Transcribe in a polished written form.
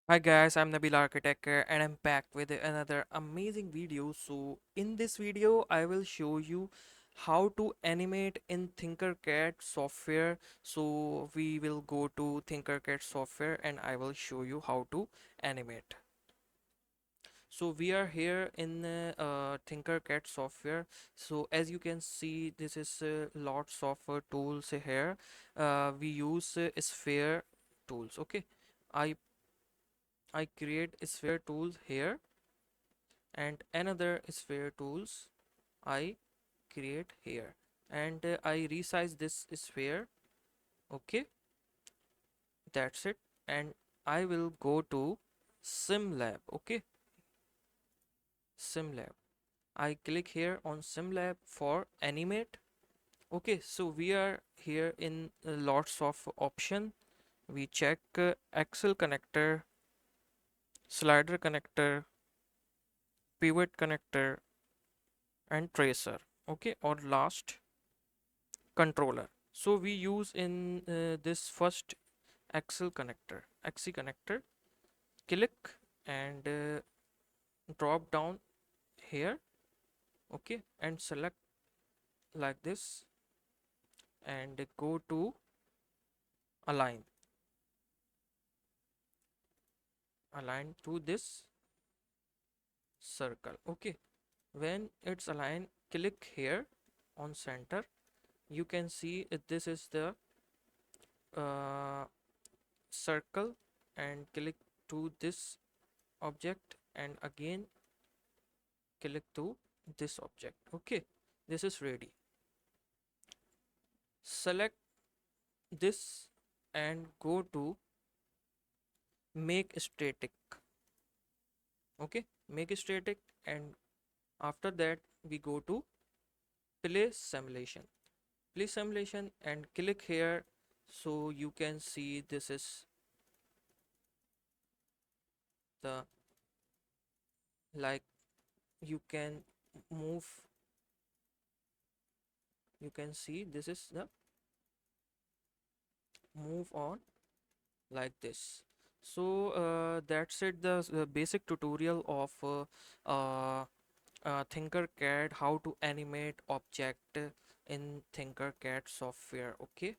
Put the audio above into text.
Hi guys, I'm Nabil Architect and I'm back with another amazing video. So in this video, I will show you how to animate in TinkerCad software. So we will go to TinkerCad software and I will show you how to animate. So we are here in TinkerCad software. So as you can see, this is lots of tools here. We use sphere tools. Okay, I I create a sphere tool here and another sphere tools I create here and I resize this sphere. Okay, that's it, and I will go to SimLab. Okay, SimLab. I click here on SimLab for animate. Okay, so we are here in lots of option. We check axle connector, slider connector, pivot connector, and tracer. Okay, or last controller. So we use in this first axle connector, click and drop down here. Okay, and select like this and go to align, align to this circle. Okay, when it's aligned, click here on center. You can see this is the uh, circle, and click to this object and again click to this object. Okay, this is ready. Select this and go to make static. Okay, make static, and after that we go to play simulation. Play simulation and click here. So you can see this is the, like, you can move, you can see this is the move on like this. So that's it, the basic tutorial of TinkerCAD, how to animate object in TinkerCAD software. Okay.